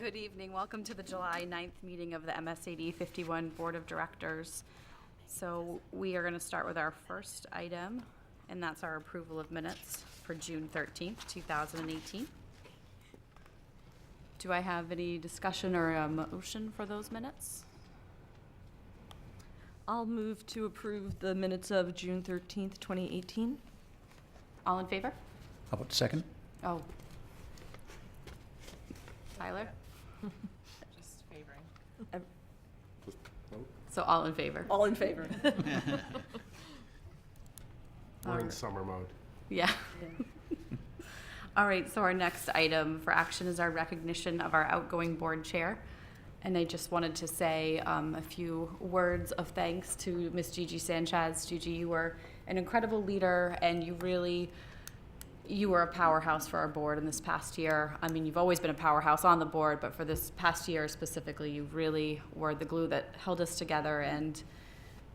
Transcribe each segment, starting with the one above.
Good evening. Welcome to the July 9th meeting of the MSAD 51 Board of Directors. So we are going to start with our first item, and that's our approval of minutes for June 13th, 2018. Do I have any discussion or a motion for those minutes? I'll move to approve the minutes of June 13th, 2018. All in favor? How about second? Oh. Tyler? Just favoring. So all in favor? All in favor. We're in Alright. summer mode. Yeah. All right, so our next item for action is our recognition of our outgoing board chair. And I just wanted to say a few words of thanks to Miss Gigi Sanchez. Gigi, you were an incredible leader, and you were a powerhouse for our board in this past year. I mean, you've always been a powerhouse on the board, but for this past year specifically, you really were the glue that held us together, and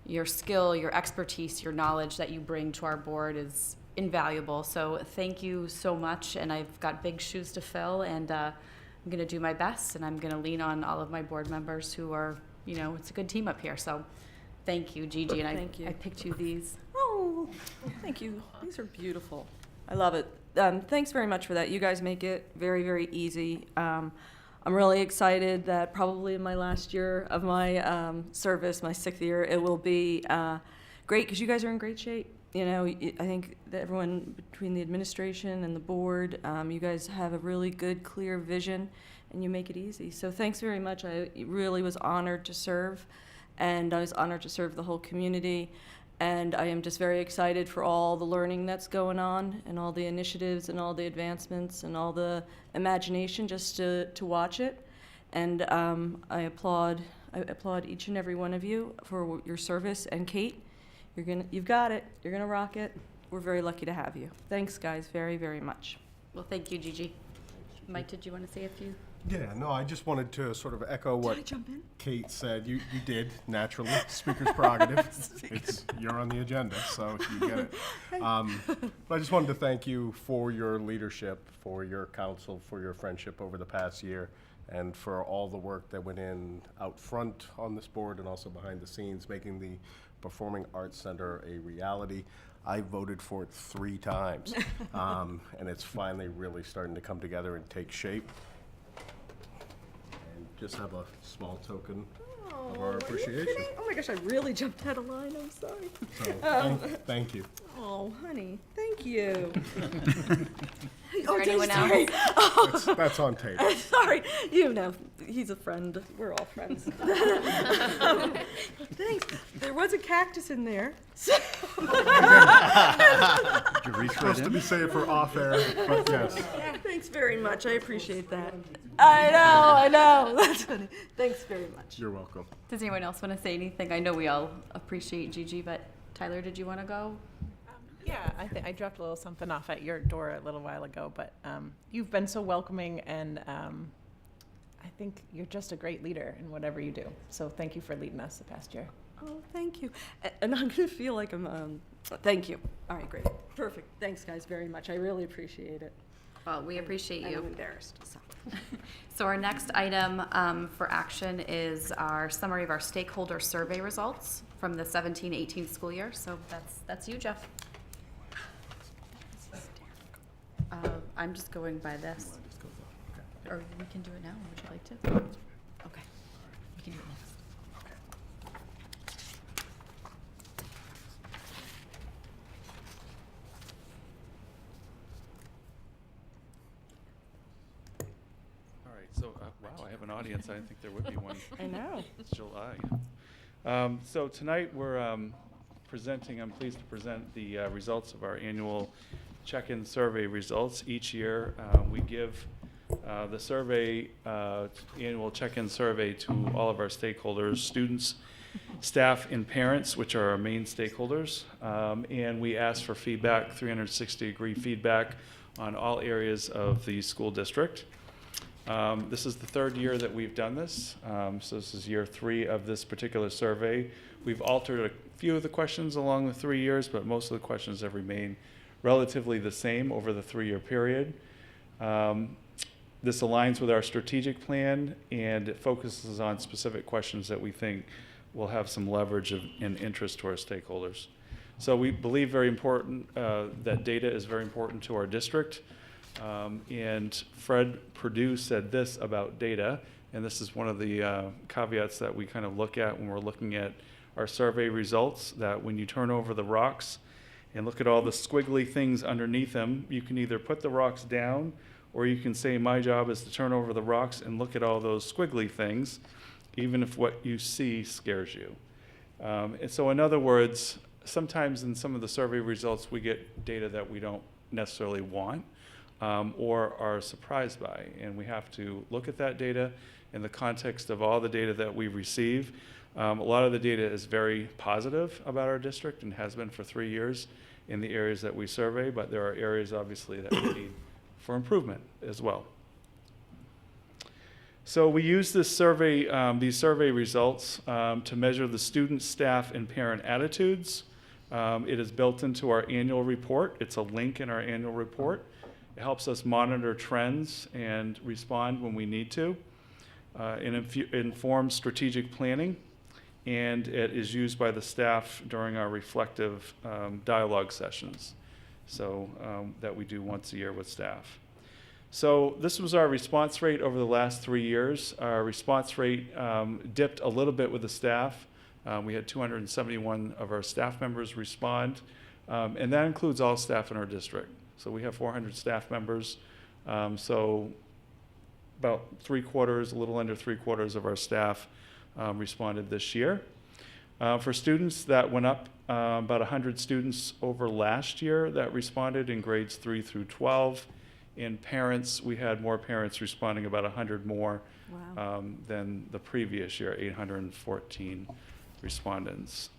your skill, your expertise, your knowledge that you bring to our board is invaluable. So thank you so much, and I've got big shoes to fill, and I'm going to do my best, and I'm going to lean on all of my board members who are, it's a good team up here. So thank you, Gigi, and Thank you. I picked you these. Oh, thank you. These are beautiful. I love it. Thanks very much for that. You guys make it very, very easy. I'm really excited that probably in my last year of my service, my 6th year, it will be great because you guys are in great shape. I think that everyone between the administration and the board, you guys have a really good, clear vision, and you make it easy. So thanks very much. I really was honored to serve, and I was honored to serve the whole community. And I am just very excited for all the learning that's going on and all the initiatives and all the advancements and all the imagination just to watch it. And I applaud each and every one of you for your service. And Kate, you've got it. You're gonna rock it. We're very lucky to have you. Thanks, guys, very, very much. Well, thank you, Gigi. Mike, did you want to say a few? Yeah, no, I just wanted to sort of echo what jump in? Kate said. You did, naturally. Speaker's prerogative. You're on the agenda, so you get it. But I just wanted to thank you for your leadership, for your counsel, for your friendship over the past year, and for all the work that went in out front on this board and also behind the scenes, making the Performing Arts Center a reality. I voted for it 3 times, and it's finally really starting to come together and take shape. And just have a small token of our appreciation. Oh my gosh, I really jumped out of line. I'm sorry. So thank you. Oh, honey, thank you. Is there anyone else? That's on tape. Sorry, he's a friend. We're all friends. Thanks. There was a cactus in there. Did you reach right Supposed to in? be safer off air, but yes. Thanks very much. I appreciate that. I know. That's funny. Thanks very much. You're welcome. Does anyone else want to say anything? I know we all appreciate Gigi, but Tyler, did you want to go? Yeah, I dropped a little something off at your door a little while ago, but you've been so welcoming, and I think you're just a great leader in whatever you do. So thank you for leading us the past year. Oh, thank you. And I'm going to feel like I'm, thank you. All right, great. Perfect. Thanks, guys, very much. I really appreciate it. Well, we appreciate I'm you. embarrassed. So. So our next item for action is our summary of our stakeholder survey results from the 17-18 school year. So that's you, Jeff. I'm just going by this. Or we can do it now. Would you like to? Okay. We can do it next. All right, so, wow, I have an audience. I didn't think there would be one. I know. It's July. So tonight we're I'm pleased to present the results of our annual check-in survey results. Each year, we give the survey, annual check-in survey to all of our stakeholders, students, staff, and parents, which are our main stakeholders. And we ask for feedback, 360-degree feedback on all areas of the school district. This is the 3rd year that we've done this. So this is year 3 of this particular survey. We've altered a few of the questions along the 3 years, but most of the questions have remained relatively the same over the 3-year period. This aligns with our strategic plan, and it focuses on specific questions that we think will have some leverage and interest to our stakeholders. So we believe very important that data is very important to our district. And Fred Perdue said this about data, and this is one of the caveats that we kind of look at when we're looking at our survey results, that when you turn over the rocks and look at all the squiggly things underneath them, you can either put the rocks down, or you can say, my job is to turn over the rocks and look at all those squiggly things, even if what you see scares you. And so in other words, sometimes in some of the survey results, we get data that we don't necessarily want or are surprised by. And we have to look at that data in the context of all the data that we receive. A lot of the data is very positive about our district and has been for 3 years in the areas that we survey, but there are areas obviously that we need for improvement as well. So we use this survey, these survey results to measure the student, staff, and parent attitudes. It is built into our annual report. It's a link in our annual report. It helps us monitor trends and respond when we need to. It informs strategic planning, and it is used by the staff during our reflective dialogue sessions, so that we do once a year with staff. So this was our response rate over the last 3 years. Our response rate dipped a little bit with the staff. We had 271 of our staff members respond, and that includes all staff in our district. So we have 400 staff members, so about 3/4, a little under 3/4 of our staff responded this year. For students, that went up about 100 students over last year that responded in grades 3 through 12. In parents, we had more parents responding, about 100 more than the previous year, 814 respondents.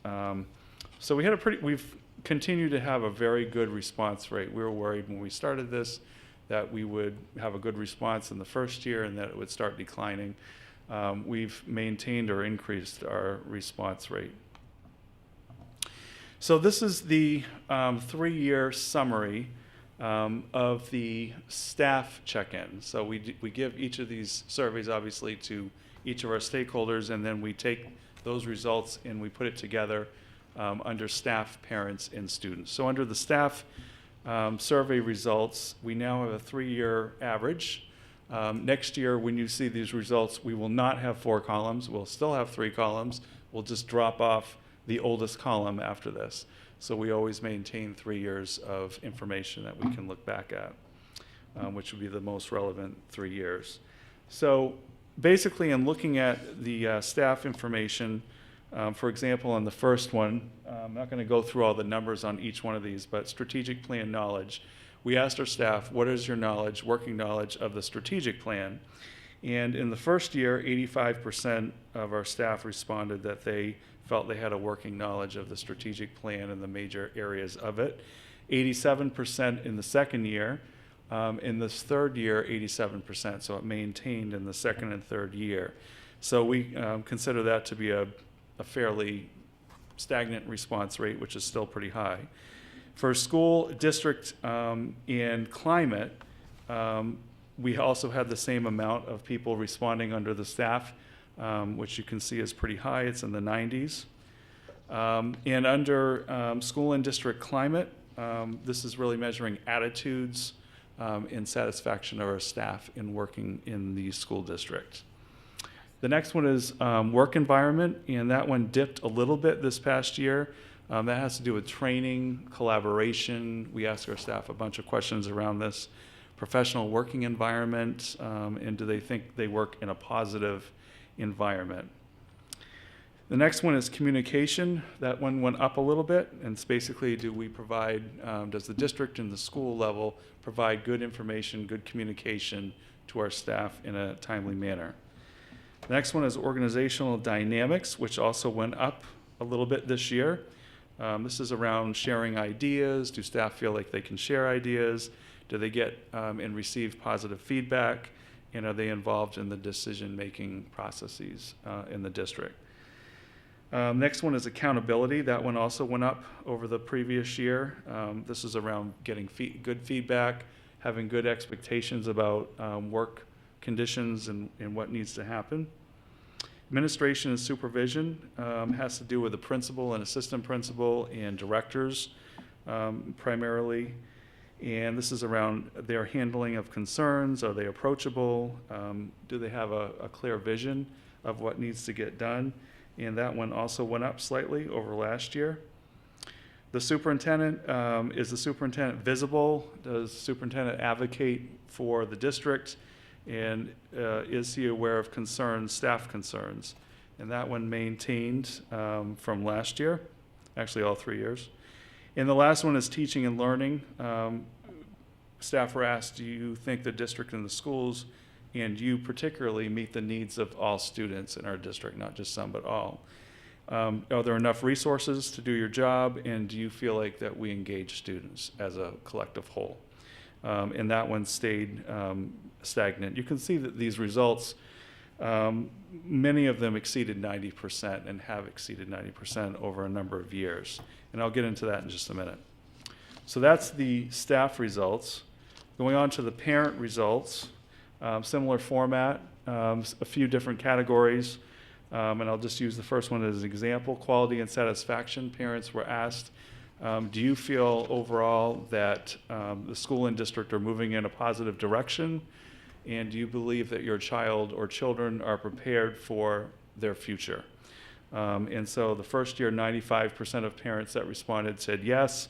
So we had we've continued to have a very good response rate. We were worried when we started this that we would have a good response in the first year and that it would start declining. We've maintained or increased our response rate. So this is the 3-year summary of the staff check-in. So we give each of these surveys, obviously, to each of our stakeholders, and then we take those results and we put it together under staff, parents, and students. So under the staff survey results, we now have a 3-year average. Next year, when you see these results, we will not have 4 columns. We'll still have 3 columns. We'll just drop off the oldest column after this. So we always maintain 3 years of information that we can look back at, which would be the most relevant 3 years. So basically, in looking at the staff information, for example, on the first one, I'm not going to go through all the numbers on each one of these, but strategic plan knowledge. We asked our staff, what is your knowledge, working knowledge of the strategic plan? And in the first year, 85% of our staff responded that they felt they had a working knowledge of the strategic plan and the major areas of it. 87% in the second year. In this third year, 87%. So it maintained in the second and third year. So we consider that to be a fairly stagnant response rate, which is still pretty high. For school, district, and climate, we also had the same amount of people responding under the staff, which you can see is pretty high. It's in the 90s. And under school and district climate, this is really measuring attitudes and satisfaction of our staff in working in the school district. The next one is work environment, and that one dipped a little bit this past year. That has to do with training, collaboration. We ask our staff a bunch of questions around this. Professional working environment, and do they think they work in a positive environment? The next one is communication. That one went up a little bit, and it's basically, do we provide, does the district and the school level provide good information, good communication to our staff in a timely manner? The next one is organizational dynamics, which also went up a little bit this year. This is around sharing ideas. Do staff feel like they can share ideas? Do they get and receive positive feedback? And are they involved in the decision-making processes in the district? Next one is accountability. That one also went up over the previous year. This is around getting good feedback, having good expectations about work conditions and what needs to happen. Administration and supervision has to do with the principal and assistant principal and directors primarily. And this is around their handling of concerns. Are they approachable? Do they have a clear vision of what needs to get done? And that one also went up slightly over last year. The superintendent, is the superintendent visible? Does the superintendent advocate for the district? And is he aware of concerns, staff concerns? And that one maintained from last year, actually all 3 years. And the last one is teaching and learning. Staff were asked, do you think the district and the schools, and you particularly, meet the needs of all students in our district, not just some, but all? Are there enough resources to do your job, and do you feel like that we engage students as a collective whole? And that one stayed stagnant. You can see that these results, many of them exceeded 90% and have exceeded 90% over a number of years. And I'll get into that in just a minute. So that's the staff results. Going on to the parent results, similar format, a few different categories. And I'll just use the first one as an example, quality and satisfaction. Parents were asked, do you feel overall that the school and district are moving in a positive direction? And do you believe that your child or children are prepared for their future? And so the first year, 95% of parents that responded said yes.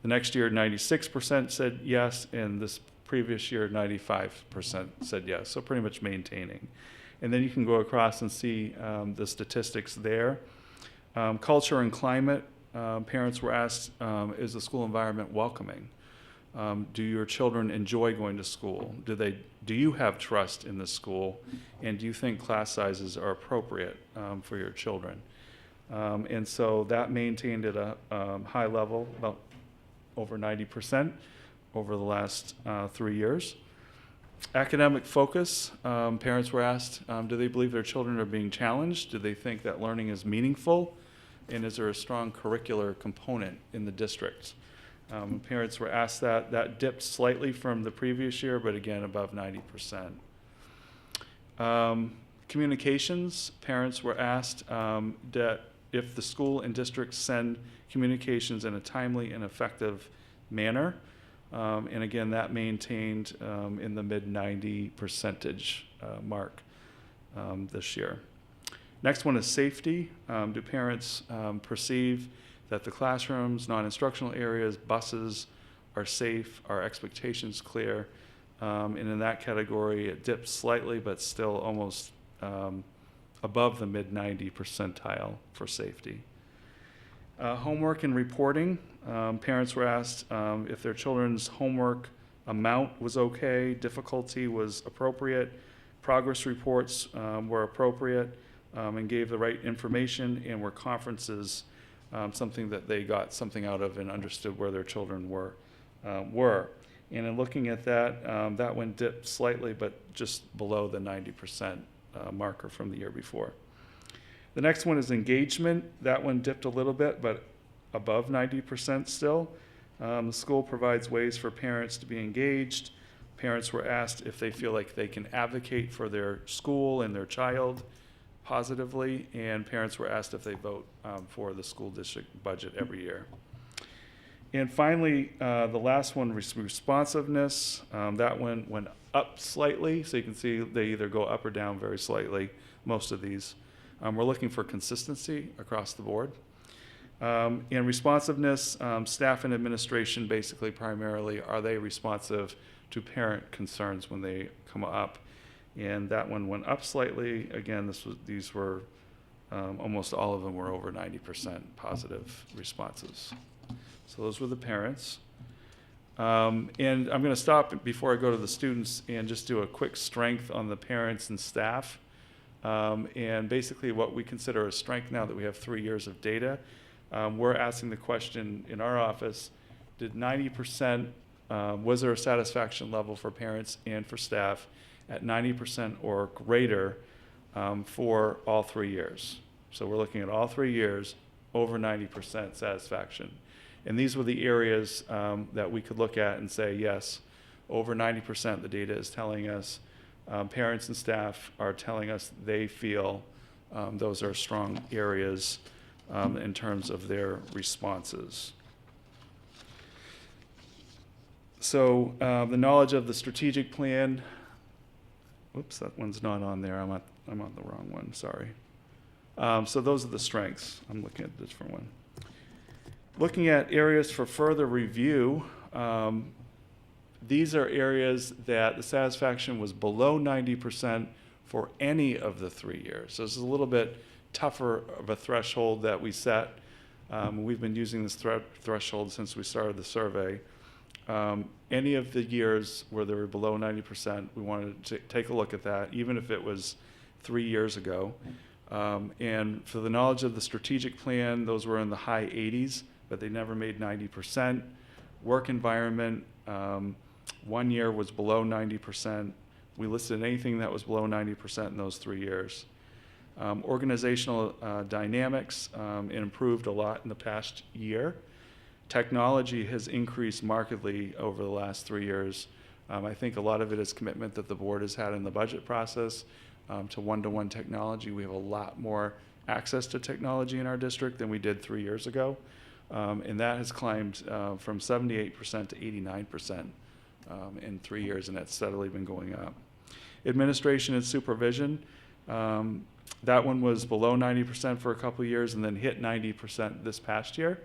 The next year, 96% said yes. And this previous year, 95% said yes. So pretty much maintaining. And then you can go across and see the statistics there. Culture and climate, parents were asked, is the school environment welcoming? Do your children enjoy going to school? Do you have trust in the school? And do you think class sizes are appropriate for your children? And so that maintained at a high level, about over 90% over the last 3 years. Academic focus, parents were asked, do they believe their children are being challenged? Do they think that learning is meaningful? And is there a strong curricular component in the district? Parents were asked that. That dipped slightly from the previous year, but again, above 90%. Communications, parents were asked that if the school and district send communications in a timely and effective manner. And again, that maintained in the mid-90% mark this year. Next one is safety. Do parents perceive that the classrooms, non-instructional areas, buses are safe? Are expectations clear? And in that category, it dipped slightly, but still almost above the mid-90 percentile for safety. Homework and reporting. Parents were asked if their children's homework amount was okay, difficulty was appropriate, progress reports were appropriate, and gave the right information, and were conferences something that they got something out of and understood where their children were. And in looking at that, that one dipped slightly, but just below the 90% marker from the year before. The next one is engagement. That one dipped a little bit, but above 90% still. The school provides ways for parents to be engaged. Parents were asked if they feel like they can advocate for their school and their child positively, and parents were asked if they vote for the school district budget every year. And finally, the last one was responsiveness. That one went up slightly, so you can see they either go up or down very slightly, most of these. We're looking for consistency across the board. And responsiveness, staff and administration basically primarily, are they responsive to parent concerns when they come up? And that one went up slightly. Again, these were, almost all of them were over 90% positive responses. So those were the parents. And I'm going to stop before I go to the students and just do a quick strength on the parents and staff. And basically what we consider a strength now that we have 3 years of data, we're asking the question in our office, did 90%, was there a satisfaction level for parents and for staff at 90% or greater for all 3 years? So we're looking at all 3 years, over 90% satisfaction. And these were the areas that we could look at and say, yes, over 90%, the data is telling us Parents and staff are telling us they feel those are strong areas in terms of their responses. So the knowledge of the strategic plan, whoops, that one's not on there. I'm on the wrong one, sorry. So those are the strengths. I'm looking at a different one. Looking at areas for further review, these are areas that the satisfaction was below 90% for any of the 3 years. So this is a little bit tougher of a threshold that we set. We've been using this threshold since we started the survey. Any of the years where they were below 90%, we wanted to take a look at that, even if it was 3 years ago. And for the knowledge of the strategic plan, those were in the high 80s, but they never made 90%. Work environment, 1 year was below 90%. We listed anything that was below 90% in those 3 years. Organizational dynamics improved a lot in the past year. Technology has increased markedly over the last 3 years. I think a lot of it is commitment that the board has had in the budget process to one-to-one technology. We have a lot more access to technology in our district than we did 3 years ago. And that has climbed from 78% to 89% in 3 years, and that's steadily been going up. Administration and supervision, that one was below 90% for a couple of years and then hit 90% this past year.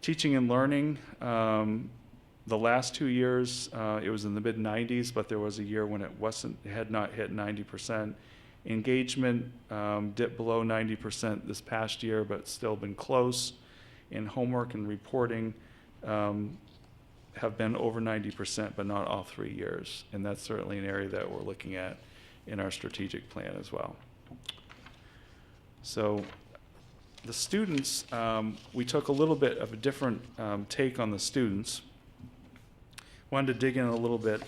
Teaching and learning, the last 2 years, it was in the mid-90s, but there was a year when it had not hit 90%. Engagement dipped below 90% this past year, but still been close. And homework and reporting have been over 90%, but not all 3 years. And that's certainly an area that we're looking at in our strategic plan as well. So the students, we took a little bit of a different take on the students. Wanted to dig in a little bit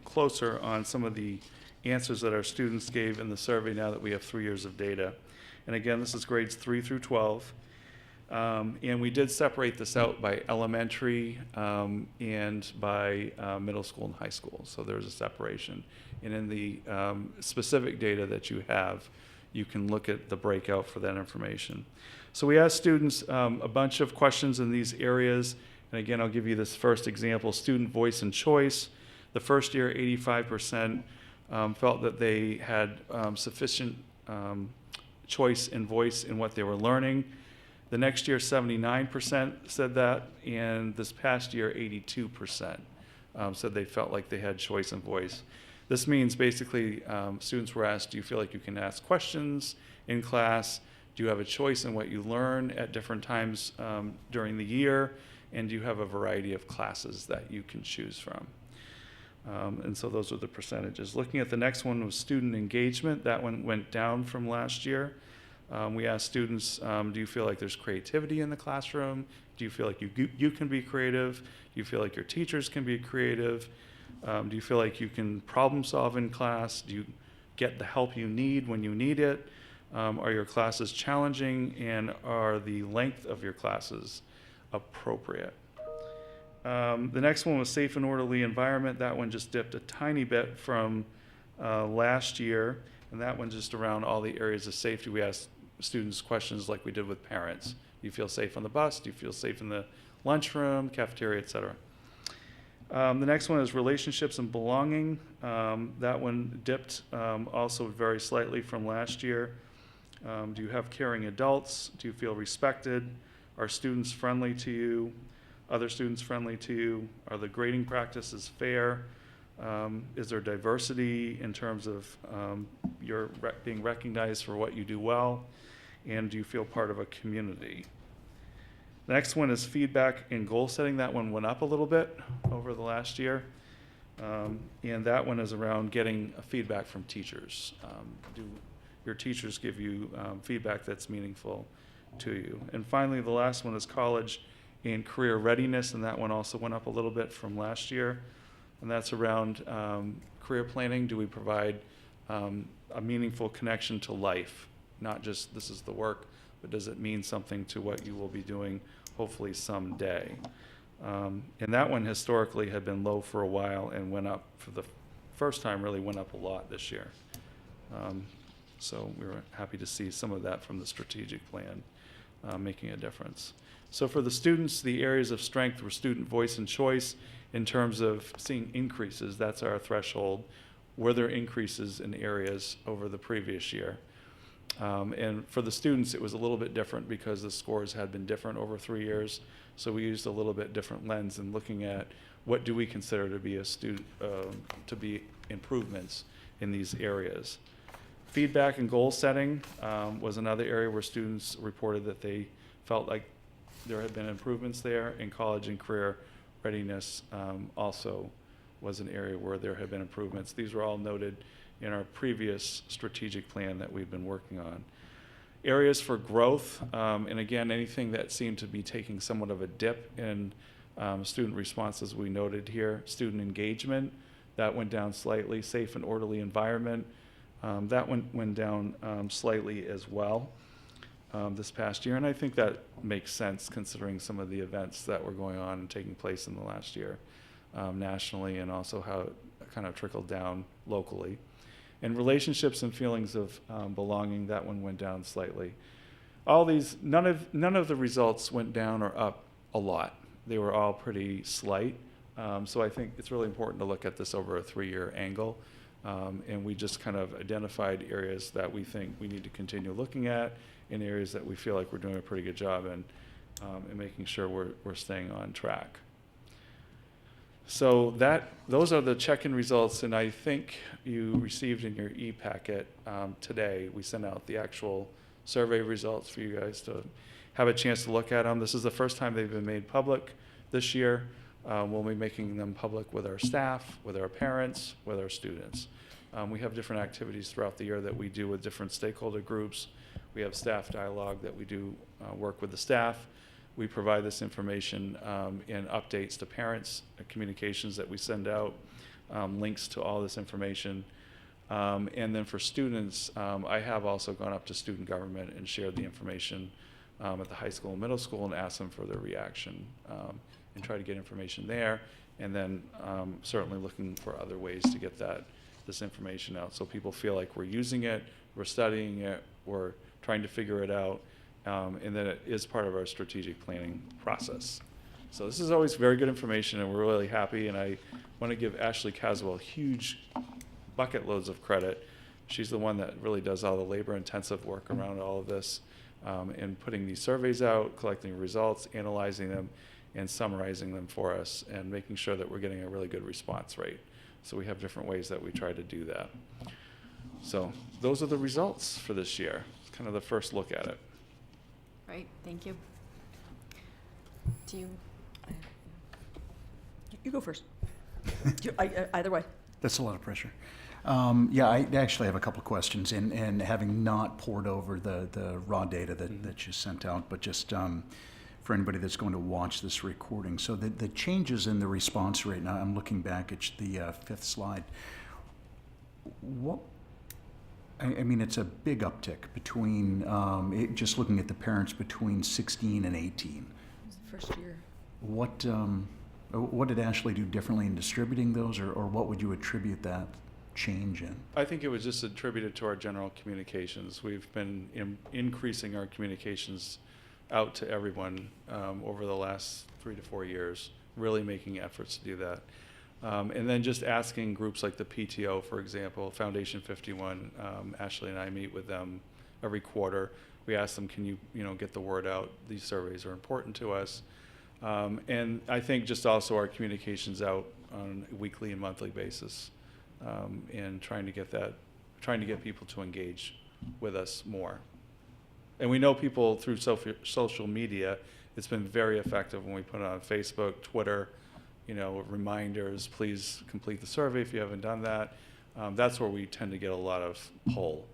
closer on some of the answers that our students gave in the survey now that we have 3 years of data. And again, this is grades 3 through 12. And we did separate this out by elementary and by middle school and high school. So there's a separation. And in the specific data that you have, you can look at the breakout for that information. So we asked students a bunch of questions in these areas. And again, I'll give you this first example, student voice and choice. The first year, 85% felt that they had sufficient choice and voice in what they were learning. The next year, 79% said that, and this past year, 82% said they felt like they had choice and voice. This means basically students were asked, do you feel like you can ask questions in class? Do you have a choice in what you learn at different times during the year? And do you have a variety of classes that you can choose from? And so those are the percentages. Looking at the next one was student engagement. That one went down from last year. We asked students, do you feel like there's creativity in the classroom? Do you feel like you can be creative? Do you feel like your teachers can be creative? Do you feel like you can problem solve in class? Do you get the help you need when you need it? Are your classes challenging, and are the length of your classes appropriate? The next one was safe and orderly environment. That one just dipped a tiny bit from last year, and that one just around all the areas of safety. We asked students questions like we did with parents. Do you feel safe on the bus? Do you feel safe in the lunchroom, cafeteria, et cetera? The next one is relationships and belonging. That one dipped also very slightly from last year. Do you have caring adults? Do you feel respected? Are students friendly to you? Other students friendly to you? Are the grading practices fair? Is there diversity in terms of you're being recognized for what you do well? And do you feel part of a community? The next one is feedback and goal setting. That one went up a little bit over the last year. And that one is around getting feedback from teachers. Do your teachers give you feedback that's meaningful to you? And finally, the last one is college and career readiness, and that one also went up a little bit from last year. And that's around career planning. Do we provide a meaningful connection to life? Not just this is the work, but does it mean something to what you will be doing hopefully someday? And that one historically had been low for a while and went up for the first time, really went up a lot this year. So we were happy to see some of that from the strategic plan making a difference. So for the students, the areas of strength were student voice and choice in terms of seeing increases. That's our threshold. Were there increases in areas over the previous year? And for the students, it was a little bit different because the scores had been different over 3 years. So we used a little bit different lens in looking at what do we consider to be to be improvements in these areas. Feedback and goal setting was another area where students reported that they felt like there had been improvements there. In college and career readiness also was an area where there had been improvements. These were all noted in our previous strategic plan that we've been working on. Areas for growth, and again, anything that seemed to be taking somewhat of a dip in student responses we noted here. Student engagement, that went down slightly. Safe and orderly environment, that went down slightly as well this past year. And I think that makes sense considering some of the events that were going on and taking place in the last year nationally, and also how it kind of trickled down locally. And relationships and feelings of belonging, that one went down slightly. All these, none of the results went down or up a lot. They were all pretty slight. So I think it's really important to look at this over a 3-year angle. And we just kind of identified areas that we think we need to continue looking at, and areas that we feel like we're doing a pretty good job in making sure we're staying on track. So those are the check-in results, and I think you received in your e-packet today. We sent out the actual survey results for you guys to have a chance to look at them. This is the first time they've been made public this year. We'll be making them public with our staff, with our parents, with our students. We have different activities throughout the year that we do with different stakeholder groups. We have staff dialogue that we do work with the staff. We provide this information in updates to parents, communications that we send out, links to all this information. And then for students, I have also gone up to student government and shared the information at the high school and middle school and asked them for their reaction and try to get information there. And then certainly looking for other ways to get this information out so people feel like we're using it, we're studying it, we're trying to figure it out, and that it is part of our strategic planning process. So this is always very good information, and we're really happy. And I want to give Ashley Caswell huge bucket loads of credit. She's the one that really does all the labor-intensive work around all of this, and putting these surveys out, collecting results, analyzing them, and summarizing them for us, and making sure that we're getting a really good response rate. So we have different ways that we try to do that. So those are the results for this year. It's kind of the first look at it. Great, thank you. Do you? You go first. Either way. That's a lot of pressure. Yeah, I actually have a couple of questions, and having not poured over the raw data that you sent out, but just for anybody that's going to watch this recording. So the changes in the response rate, now I'm looking back at the 5th slide. I mean, it's a big uptick between, just looking at the parents between 16 and 18. It was the first year. What did Ashley do differently in distributing those, or what would you attribute that change in? I think it was just attributed to our general communications. We've been increasing our communications out to everyone over the last 3 to 4 years, really making efforts to do that. And then just asking groups like the PTO, for example, Foundation 51, Ashley and I meet with them every quarter. We ask them, can you get the word out? These surveys are important to us. And I think just also our communications out on a weekly and monthly basis, and trying to get people to engage with us more. And we know people through social media, it's been very effective when we put it on Facebook, Twitter, reminders, please complete the survey if you haven't done that. That's where we tend to get a lot of pull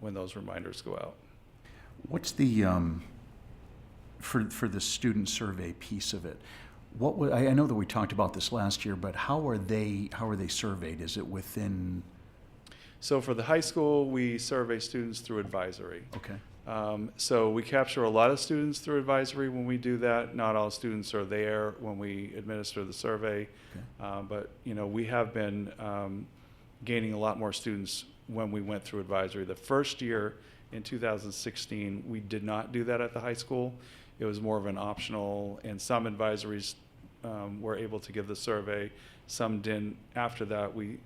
when those reminders go out. What's the, for the student survey piece of it, I know that we talked about this last year, but how are they surveyed? Is it within? So for the high school, we survey students through advisory. Okay. So we capture a lot of students through advisory when we do that. Not all students are there when we administer the survey. But, we have been gaining a lot more students when we went through advisory. The first year in 2016, we did not do that at the high school. It was more of an optional, and some advisories were able to give the survey, some didn't. After that, we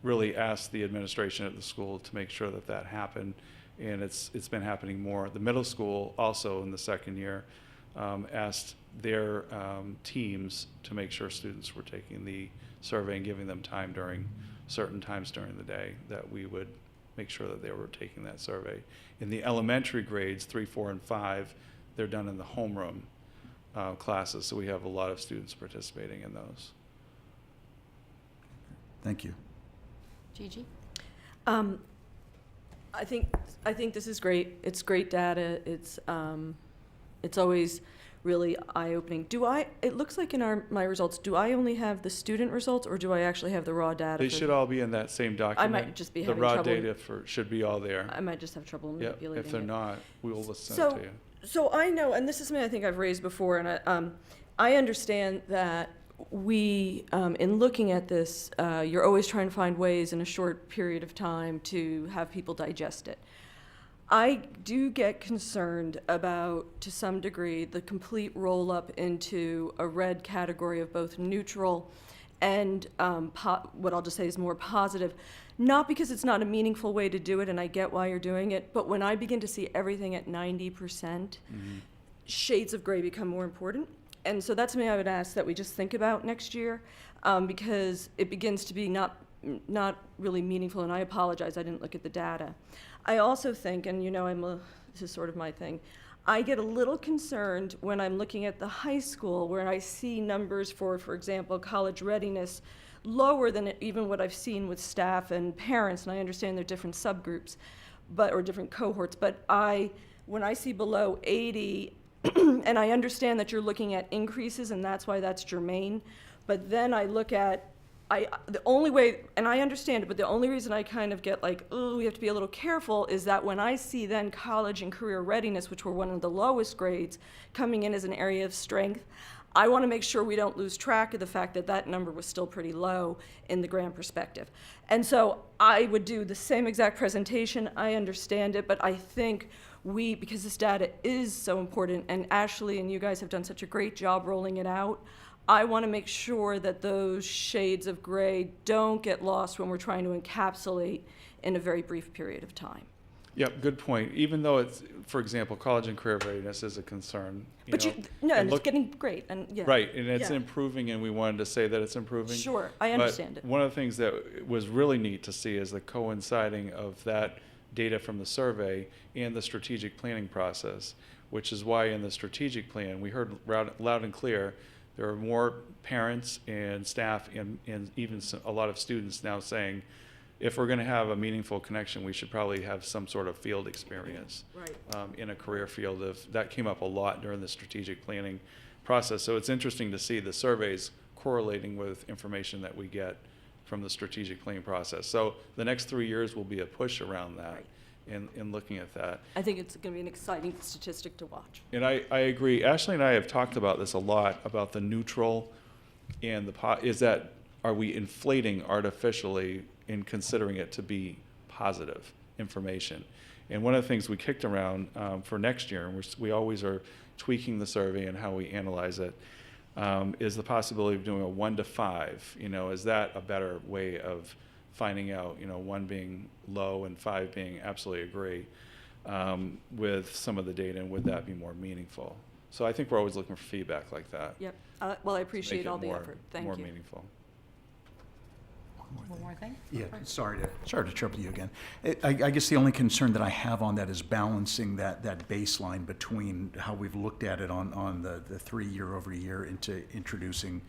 really asked the administration at the school to make sure that that happened, and it's been happening more. The middle school also in the second year asked their teams to make sure students were taking the survey and giving them time during certain times during the day that we would make sure that they were taking that survey. In the elementary grades, 3, 4, and 5, they're done in the homeroom classes, so we have a lot of students participating in those. Thank you. Gigi? I think this is great. It's great data. It's always really eye-opening. It looks like in my results, do I only have the student results, or do I actually have the raw data? They should all be in that same document. might just be the having raw trouble- data should be all there. I might just have trouble Yeah, manipulating if they're it. not, we will listen So- to you. So I know, and this is something I think I've raised before, and I understand that we, in looking at this, you're always trying to find ways in a short period of time to have people digest it. I do get concerned about, to some degree, the complete roll-up into a red category of both neutral and what I'll just say is more positive. Not because it's not a meaningful way to do it, and I get why you're doing it, but when I begin to see everything at 90%, shades of gray become more important. And so that's something I would ask that we just think about next year, because it begins to be not really meaningful, and I apologize, I didn't look at the data. I also think, and this is sort of my thing, I get a little concerned when I'm looking at the high school where I see numbers for example, college readiness lower than even what I've seen with staff and parents, and I understand they're different subgroups, or different cohorts, but when I see below 80, and I understand that you're looking at increases, and that's why that's germane, but then I look at, the only way, and I understand it, but the only reason I kind of get like, oh, we have to be a little careful, is that when I see then college and career readiness, which were one of the lowest grades, coming in as an area of strength, I want to make sure we don't lose track of the fact that that number was still pretty low in the grand perspective. And so I would do the same exact presentation. I understand it, but I think because this data is so important, and Ashley and you guys have done such a great job rolling it out, I want to make sure that those shades of gray don't get lost when we're trying to encapsulate in a very brief period of time. Yep, good point. Even though it's, for example, college and career readiness is a concern. And it's getting great, and yeah. Right, and it's Yeah. improving, and we wanted to say that it's improving. Sure, I understand it. One of the things that was really neat to see is the coinciding of that data from the survey and the strategic planning process, which is why in the strategic plan, we heard loud and clear, there are more parents and staff and even a lot of students now saying, if we're going to have a meaningful connection, we should probably have some sort of field experience in a career field. That came up a lot during the strategic planning process. So it's interesting to see the surveys correlating with information that we get from the strategic planning process. So the next 3 years will be a push around that in looking at that. I think it's going to be an exciting statistic to watch. And I agree. Ashley and I have talked about this a lot, about the neutral and are we inflating artificially in considering it to be positive information? And one of the things we kicked around for next year, and we always are tweaking the survey and how we analyze it, is the possibility of doing a 1 to 5. Is that a better way of finding out, 1 being low and 5 being absolutely agree with some of the data, and would that be more meaningful? So I think we're always looking for feedback like that. Yep. Well, I to appreciate make it all the more- effort. Thank more you. meaningful. One more thing? Yeah, sorry to trouble you again. I guess the only concern that I have on that is balancing that baseline between how we've looked at it on the 3 year over year into introducing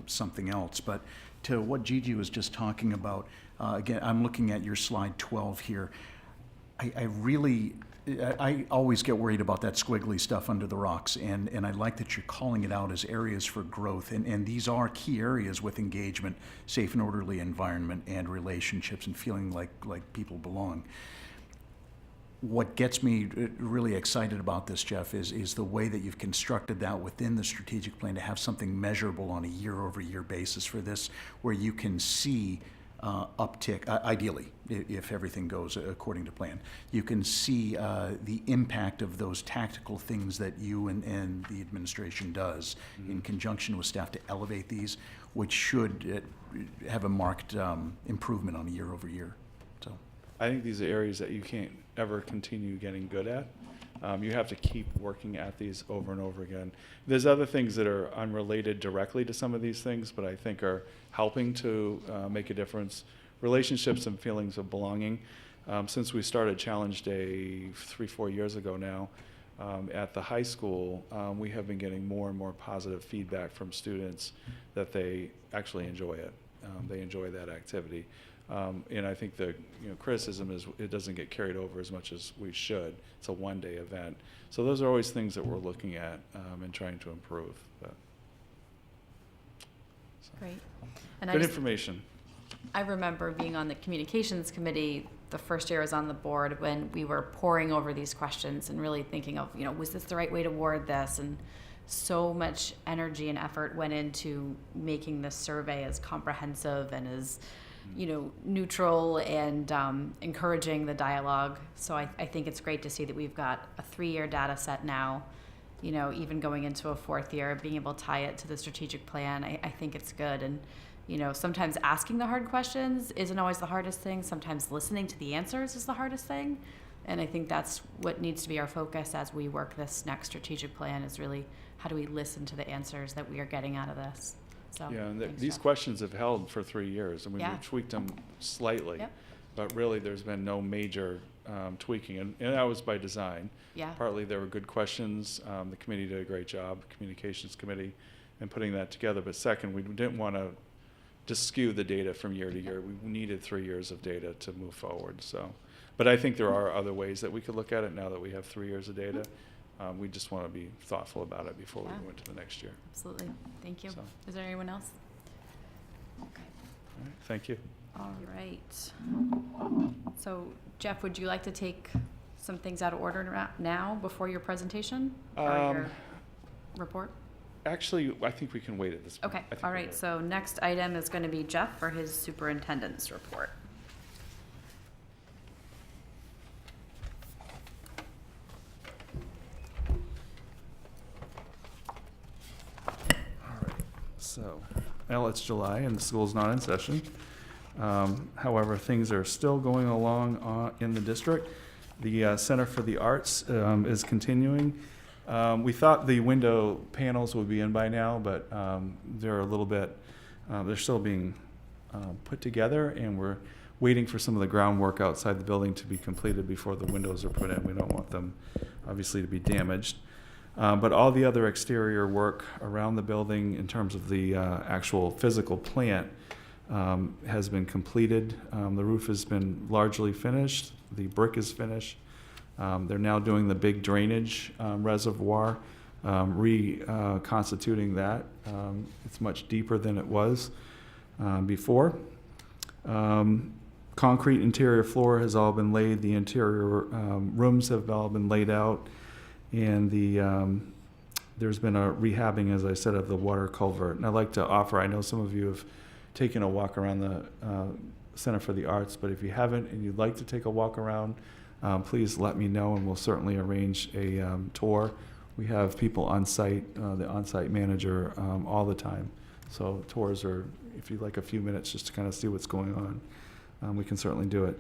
something else. But to what Gigi was just talking about, again, I'm looking at your slide 12 here. I always get worried about that squiggly stuff under the rocks, and I like that you're calling it out as areas for growth, and these are key areas with engagement, safe and orderly environment, and relationships, and feeling like people belong. what gets me really excited about this, Jeff, is the way that you've constructed that within the strategic plan to have something measurable on a year-over-year basis for this, where you can see uptick, ideally, if everything goes according to plan. You can see the impact of those tactical things that you and the administration does in conjunction with staff to elevate these, which should have a marked improvement on a year-over-year. So, I think these are areas that you can't ever continue getting good at. You have to keep working at these over and over again. There's other things that are unrelated directly to some of these things, but I think are helping to make a difference. Relationships and feelings of belonging. Since we started Challenge Day 3-4 years ago now, at the high school, we have been getting more and more positive feedback from students that they actually enjoy it. They enjoy that activity. And I think the criticism is it doesn't get carried over as much as we should. It's a one-day event. So those are always things that we're looking at and trying to improve. But, so. Great. And Good information. I remember being on the communications committee the first year I was on the board when we were poring over these questions and really thinking of, was this the right way to word this? And so much energy and effort went into making this survey as comprehensive and as neutral and encouraging the dialogue. So I think it's great to see that we've got a 3-year data set now, even going into a 4th year, being able to tie it to the strategic plan. I think it's good. And, sometimes asking the hard questions isn't always the hardest thing. Sometimes listening to the answers is the hardest thing. And I think that's what needs to be our focus as we work this next strategic plan is really how do we listen to the answers that we are getting out of this. So, Yeah, and thanks, these Jeff. questions have held for 3 years. I mean, Yeah. we've tweaked them slightly, Yep. but really there's been no major tweaking, and that was by design. Yeah. Partly there were good questions. The committee did a great job, communications committee, in putting that together. But second, we didn't want to just skew the data from year to year. We needed 3 years of data to move forward. So, but I think there are other ways that we could look at it now that we have 3 years of data. We just want to be thoughtful about it before Yeah. we go into the next year. Absolutely. Thank you. So. Is there anyone else? Okay. All right, thank you. All right. So, Jeff, would you like to take some things out of order now before your presentation or your report? Actually, I think we can wait at this point. Okay. I think All we're right. good. So next item is going to be Jeff for his superintendent's report. So, well, it's July and the school's not in session. However, things are still going along in the district. The Center for the Arts is continuing. We thought the window panels would be in by now, but they're a little bit, they're still being put together, and we're waiting for some of the groundwork outside the building to be completed before the windows are put in. We don't want them, obviously, to be damaged. But all the other exterior work around the building in terms of the actual physical plant has been completed. The roof has been largely finished. The brick is finished. They're now doing the big drainage reservoir, reconstituting that. It's much deeper than it was before. Concrete interior floor has all been laid. The interior rooms have all been laid out. And there's been a rehabbing, as I said, of the water culvert. And I'd like to offer, I know some of you have taken a walk around the Center for the Arts, but if you haven't and you'd like to take a walk around, please let me know and we'll certainly arrange a tour. We have people on site, the on-site manager, all the time. So tours are, if you'd like a few minutes just to kind of see what's going on, we can certainly do it.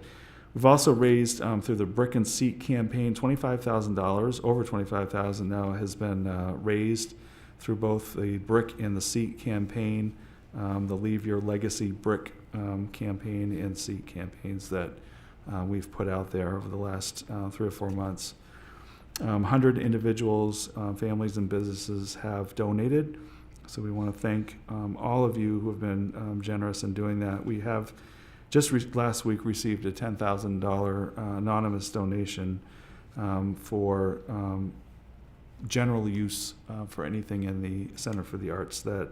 We've also raised, through the Brick and Seat campaign, $25,000, over $25,000 now has been raised through both the Brick and the Seat campaign, the Leave Your Legacy Brick campaign and Seat campaigns that we've put out there over the last 3 or 4 months. 100 individuals, families, and businesses have donated. So we want to thank all of you who have been generous in doing that. We have just last week received a $10,000 anonymous donation for general use for anything in the Center for the Arts that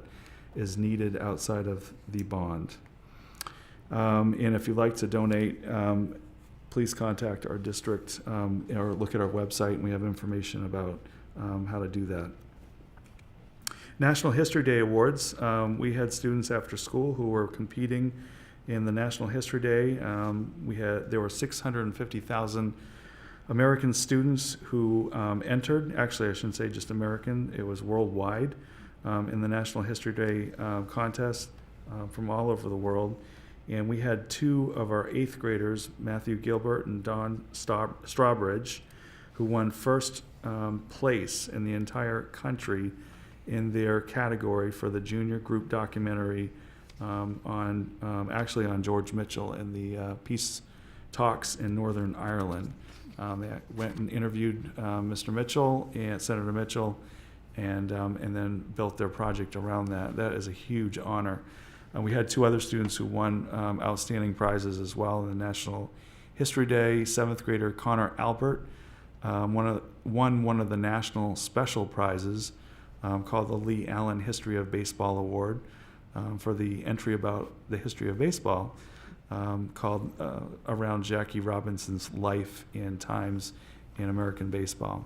is needed outside of the bond. And if you'd like to donate, please contact our district or look at our website, and we have information about how to do that. National History Day Awards. We had students after school who were competing in the National History Day. There were 650,000 American students who entered. Actually, I shouldn't say just American. It was worldwide in the National History Day contest from all over the world. And we had two of our 8th graders, Matthew Gilbert and Don Strawbridge, who won first place in the entire country in their category for the junior group documentary actually on George Mitchell and the peace talks in Northern Ireland. They went and interviewed Mr. Mitchell and Senator Mitchell, and then built their project around that. That is a huge honor. We had 2 other students who won outstanding prizes as well in the National History Day. 7th grader Connor Albert won one of the national special prizes called the Lee Allen History of Baseball Award for the entry about the history of baseball called around Jackie Robinson's life and times in American baseball.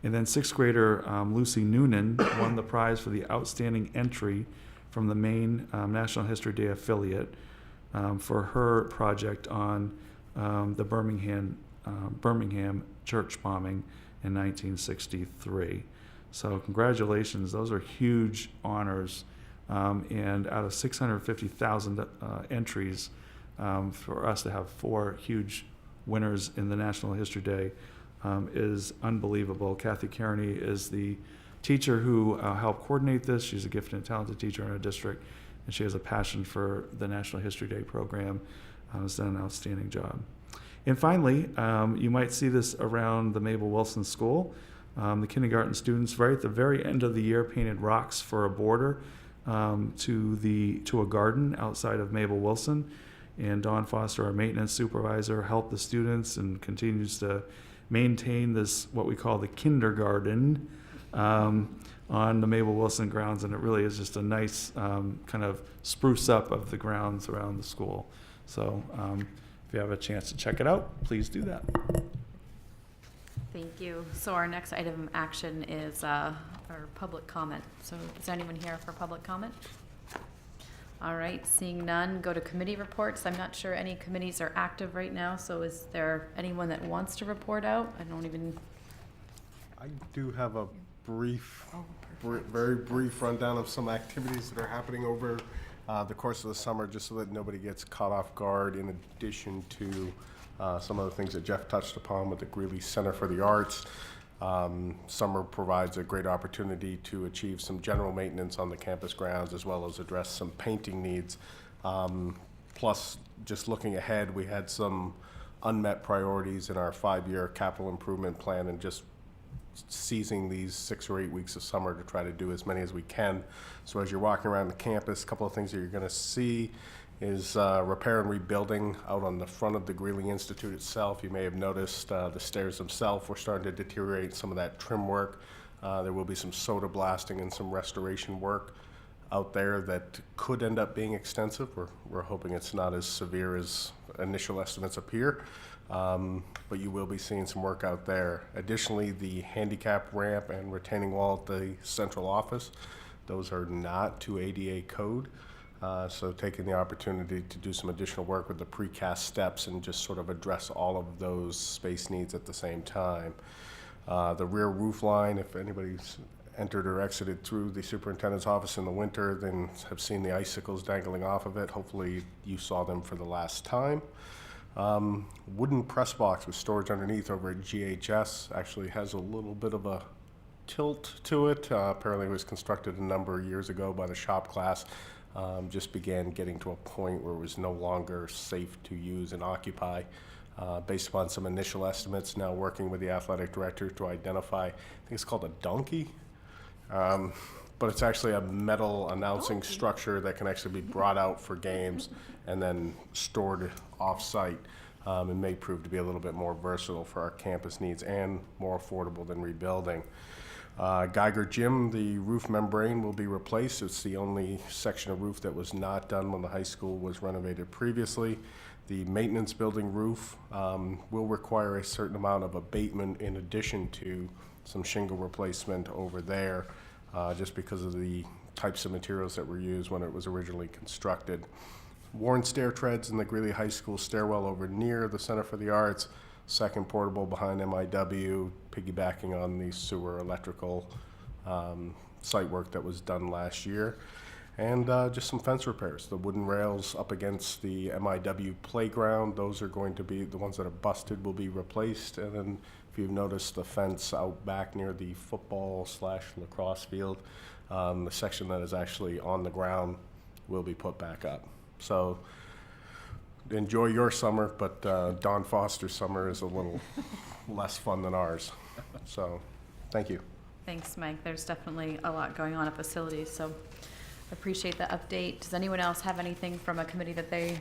And then 6th grader Lucy Noonan won the prize for the outstanding entry from the Maine National History Day affiliate for her project on the Birmingham church bombing in 1963. So congratulations, those are huge honors. And out of 650,000 entries, for us to have 4 huge winners in the National History Day is unbelievable. Kathy Kearney is the teacher who helped coordinate this. She's a gifted and talented teacher in our district, and she has a passion for the National History Day program. Has done an outstanding job. And finally, you might see this around the Mabel Wilson School. The kindergarten students, right at the very end of the year, painted rocks for a border to a garden outside of Mabel Wilson. And Dawn Foster, our maintenance supervisor, helped the students and continues to maintain this, what we call the kindergarten, on the Mabel Wilson grounds. And it really is just a nice kind of spruce up of the grounds around the school. So if you have a chance to check it out, please do that. Thank you. So our next item of action is our public comment. So is anyone here for public comment? All right, seeing none, go to committee reports. I'm not sure any committees are active right now, so is there anyone that wants to report out? I do have a very brief rundown of some activities that are happening over the course of the summer, just so that nobody gets caught off guard, in addition to some of the things that Jeff touched upon with the Greeley Center for the Arts. Summer provides a great opportunity to achieve some general maintenance on the campus grounds, as well as address some painting needs. Plus, just looking ahead, we had some unmet priorities in our 5-year capital improvement plan, and just seizing these 6 or 8 weeks of summer to try to do as many as we can. So as you're walking around the campus, a couple of things that you're going to see is repair and rebuilding out on the front of the Greeley Institute itself. You may have noticed the stairs themselves were starting to deteriorate, some of that trim work. There will be some soda blasting and some restoration work out there that could end up being extensive. We're hoping it's not as severe as initial estimates appear, but you will be seeing some work out there. Additionally, the handicap ramp and retaining wall at the central office, those are not to ADA code. So taking the opportunity to do some additional work with the precast steps and just sort of address all of those space needs at the same time. The rear roof line, if anybody's entered or exited through the superintendent's office in the winter, then have seen the icicles dangling off of it. Hopefully you saw them for the last time. Wooden press box with storage underneath over at GHS actually has a little bit of a tilt to it. Apparently it was constructed a number of years ago by the shop class. Just began getting to a point where it was no longer safe to use and occupy. Based upon some initial estimates, now working with the athletic director to identify, I think it's called a donkey, but it's actually a metal announcing structure that can actually be brought out for games and then stored off-site. It may prove to be a little bit more versatile for our campus needs and more affordable than rebuilding. Geiger Gym, the roof membrane will be replaced. It's the only section of roof that was not done when the high school was renovated previously. The maintenance building roof will require a certain amount of abatement in addition to some shingle replacement over there, just because of the types of materials that were used when it was originally constructed. Worn stair treads in the Greeley High School stairwell over near the Center for the Arts, second portable behind MIW, piggybacking on the sewer electrical site work that was done last year. And just some fence repairs. The wooden rails up against the MIW playground, those are going to be, the ones that are busted will be replaced. And then if you've noticed the fence out back near the football/lacrosse field, the section that is actually on the ground will be put back up. So enjoy your summer, but Don Foster's summer is a little less fun than ours. So thank you. Thanks, Mike. There's definitely a lot going on at facilities, so appreciate the update. Does anyone else have anything from a committee that they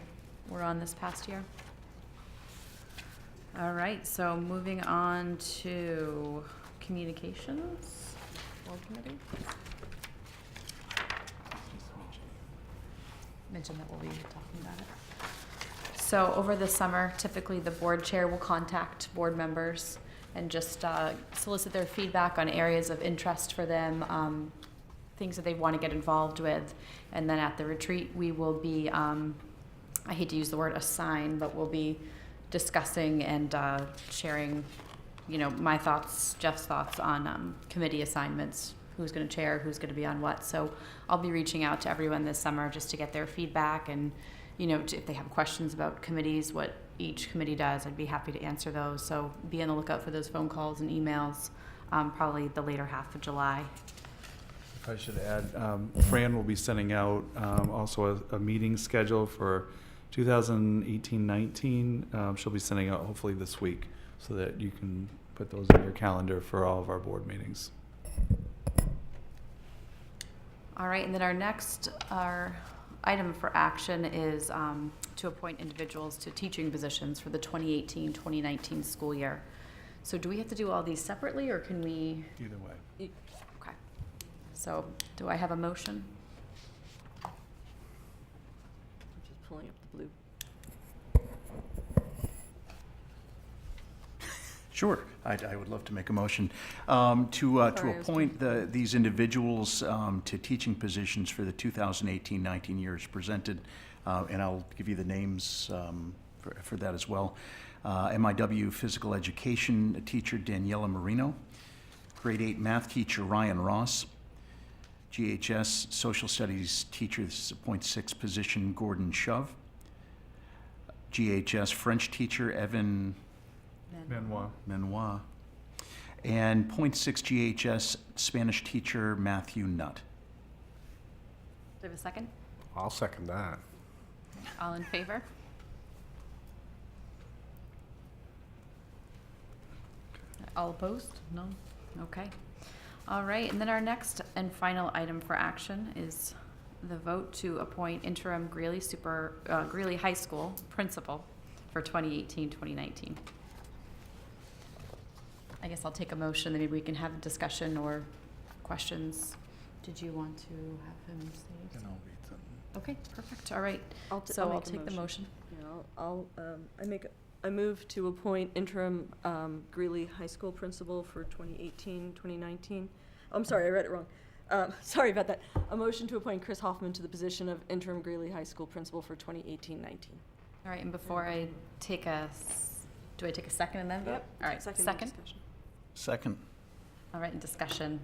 were on this past year? All right, so moving on to communications, board committee. Mention that we'll be talking about it. So over the summer, typically the board chair will contact board members and just solicit their feedback on areas of interest for them, things that they want to get involved with. And then at the retreat, we will be, I hate to use the word assign, but we'll be discussing and sharing, my thoughts, Jeff's thoughts on committee assignments, who's going to chair, who's going to be on what. So I'll be reaching out to everyone this summer just to get their feedback and, if they have questions about committees, what each committee does, I'd be happy to answer those. So be on the lookout for those phone calls and emails, probably the later half of July. If I should add, Fran will be sending out also a meeting schedule for 2018-19. She'll be sending out hopefully this week so that you can put those in your calendar for all of our board meetings. All right, and then our item for action is to appoint individuals to teaching positions for the 2018-2019 school year. So do we have to do all these separately, or can we? Either way. Okay. So do I have a motion? I'm just pulling up the blue. Sure, I would love to make a motion to Sorry, I was appoint these individuals to teaching positions for the 2018-19 years presented, and I'll give you the names for that as well. MIW Physical Education teacher Daniela Marino, Grade 8 Math teacher Ryan Ross, GHS Social Studies teacher, this is a .6 position, Gordon Shove, GHS French teacher Evan Menoir. And .6 GHS Spanish teacher Matthew Nutt. Do we have a second? I'll second that. All in favor? All opposed? No? Okay. All right, and then our next and final item for action is the vote to appoint interim Greeley High School principal for 2018-2019. I guess I'll take a motion, then maybe we can have a discussion or questions. Did you want to have him say? Okay, perfect, all right. I'll take the motion. Yeah, I move to appoint interim Greeley High School principal for 2018-2019. I'm sorry, I read it wrong. Sorry about that. A motion to appoint Chris Hoffman to the position of interim Greeley High School principal for 2018-19. All right, and before I take do I take a second and then vote? Yep. All right, second? Second. All right, in discussion.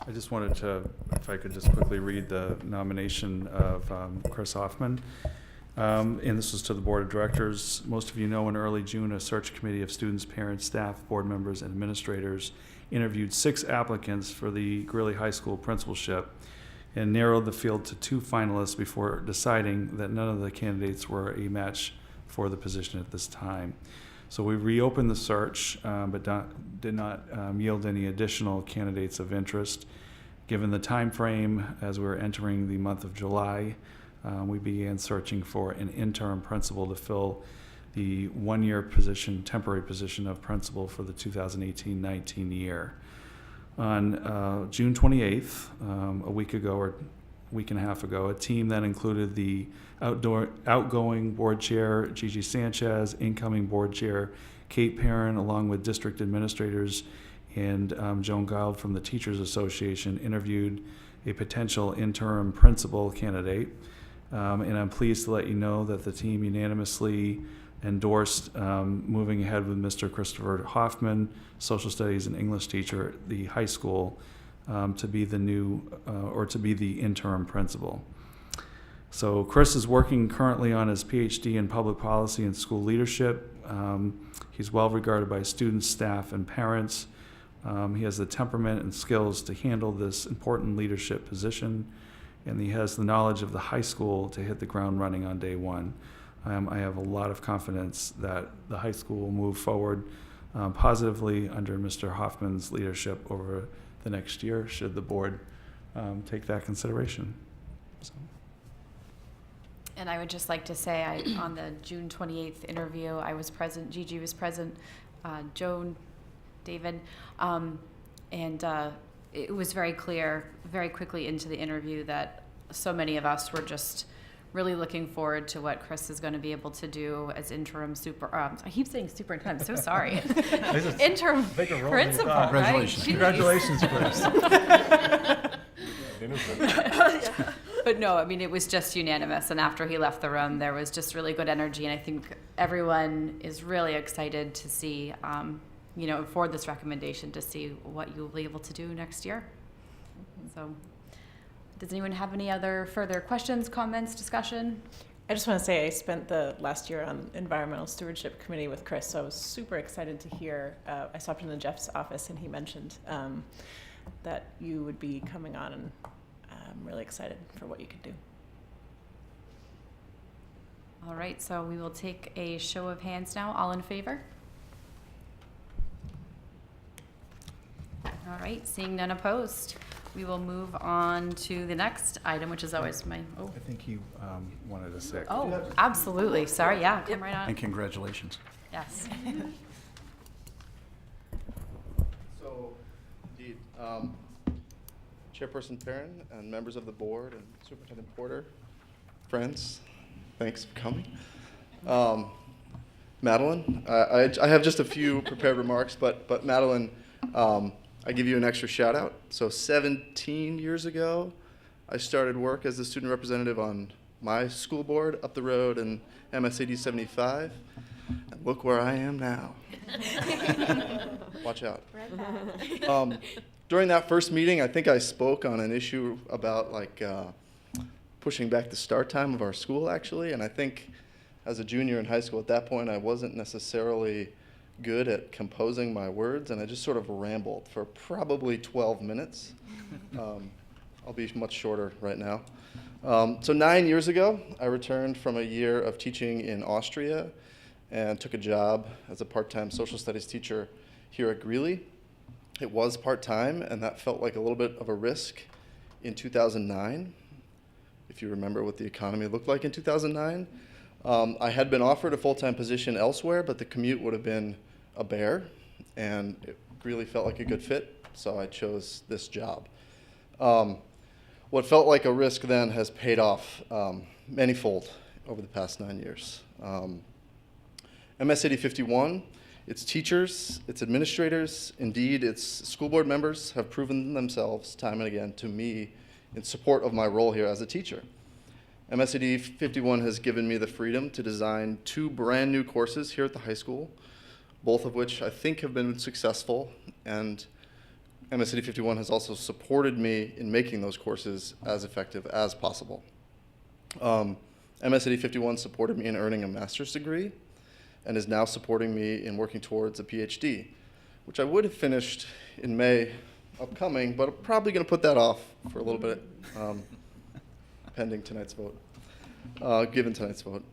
I just wanted to, if I could just quickly read the nomination of Chris Hoffman. And this was to the Board of Directors. Most of you know in early June, a search committee of students, parents, staff, board members, and administrators interviewed 6 applicants for the Greeley High School principalship and narrowed the field to 2 finalists before deciding that none of the candidates were a match for the position at this time. So we reopened the search, but did not yield any additional candidates of interest. Given the time frame as we were entering the month of July, we began searching for an interim principal to fill the 1-year position, temporary position of principal for the 2018-19 year. On June 28th, a week ago, or week and a half ago, a team that included the outgoing board chair, Gigi Sanchez, incoming board chair, Kate Perrin, along with district administrators, and Joan Gild from the Teachers Association, interviewed a potential interim principal candidate. And I'm pleased to let you know that the team unanimously endorsed moving ahead with Mr. Christopher Hoffman, social studies and English teacher at the high school, to be the new, or to be the interim principal. So Chris is working currently on his PhD in public policy and school leadership. He's well regarded by students, staff, and parents. He has the temperament and skills to handle this important leadership position, and he has the knowledge of the high school to hit the ground running on day one. I have a lot of confidence that the high school will move forward positively under Mr. Hoffman's leadership over the next year, should the board take that consideration. So. And I would just like to say, on the June 28th interview, I was present, Gigi was present, Joan, David, and it was very clear very quickly into the interview that so many of us were just really looking forward to what Chris is going to be able to do as interim I keep saying superintendent, I'm so sorry. Interim principal, right? Congratulations. Congratulations, Chris. But no, I mean, it was just unanimous. And after he left the room, there was just really good energy. And I think everyone is really excited to see, for this recommendation, to see what you'll be able to do next year. So does anyone have any other further questions, comments, discussion? I just want to say I spent the last year on Environmental Stewardship Committee with Chris, so I was super excited to hear. I stopped in Jeff's office and he mentioned that you would be coming on, and I'm really excited for what you could do. All right, so we will take a show of hands now. All in favor? All right, seeing none opposed, we will move on to the next item, which is always my, I think you wanted to say. oh, absolutely. Sorry, yeah, come right on. And congratulations. Yes. So, indeed, Chairperson Perrin and members of the board and Superintendent Porter, friends, thanks for coming. Madeline, I have just a few prepared remarks, but Madeline, I give you an extra shout out. So 17 years ago, I started work as the student representative on my school board up the road in MSAD 75. And look where I am now. Watch out. During that first meeting, I think I spoke on an issue about pushing back the start time of our school, actually. And I think as a junior in high school at that point, I wasn't necessarily good at composing my words, and I just sort of rambled for probably 12 minutes. I'll be much shorter right now. So 9 years ago, I returned from a year of teaching in Austria and took a job as a part-time social studies teacher here at Greeley. It was part-time, and that felt like a little bit of a risk in 2009, if you remember what the economy looked like in 2009. I had been offered a full-time position elsewhere, but the commute would have been a bear, and it really felt like a good fit, so I chose this job. What felt like a risk then has paid off manyfold over the past 9 years. MSAD 51, its teachers, its administrators, indeed its school board members have proven themselves time and again to me in support of my role here as a teacher. MSAD 51 has given me the freedom to design 2 brand new courses here at the high school, both of which I think have been successful, and MSAD 51 has also supported me in making those courses as effective as possible. MSAD 51 supported me in earning a master's degree and is now supporting me in working towards a PhD, which I would have finished in May upcoming, but I'm probably going to put that off for a little bit, pending tonight's vote, given tonight's vote.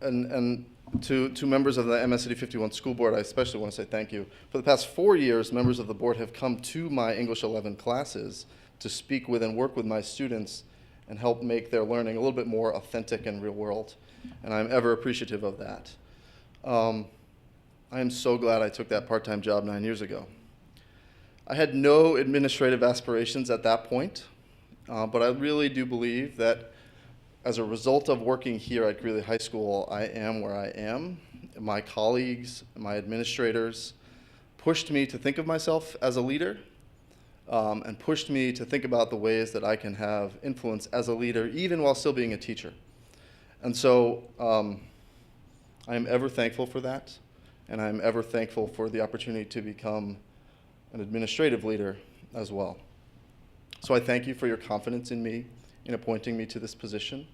And to members of the MSAD 51 school board, I especially want to say thank you. For the past 4 years, members of the board have come to my English 11 classes to speak with and work with my students and help make their learning a little bit more authentic and real world. And I'm ever appreciative of that. I am so glad I took that part-time job 9 years ago. I had no administrative aspirations at that point, but I really do believe that as a result of working here at Greeley High School, I am where I am. My colleagues, my administrators pushed me to think of myself as a leader, and pushed me to think about the ways that I can have influence as a leader, even while still being a teacher. And so I am ever thankful for that, and I am ever thankful for the opportunity to become an administrative leader as well. So I thank you for your confidence in me in appointing me to this position.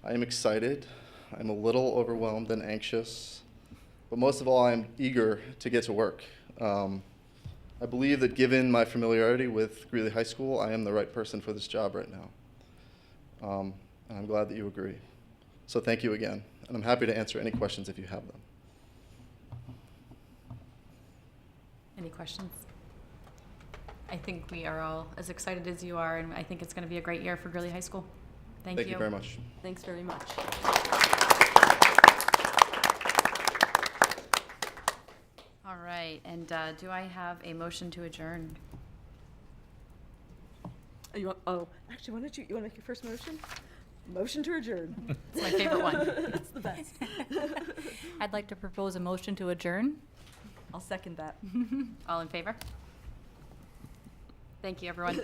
I am excited. I'm a little overwhelmed and anxious, but most of all, I'm eager to get to work. I believe that given my familiarity with Greeley High School, I am the right person for this job right now. And I'm glad that you agree. So thank you again, and I'm happy to answer any questions if you have them. Any questions? I think we are all as excited as you are, and I think it's going to be a great year for Greeley High School. Thank you. Thank you very much. Thanks very much. All right, and do I have a motion to adjourn? Actually, why don't you want to make your first motion? Motion to adjourn. It's my favorite one. It's the best. I'd like to propose a motion to adjourn. I'll second that. All in favor? Thank you, everyone.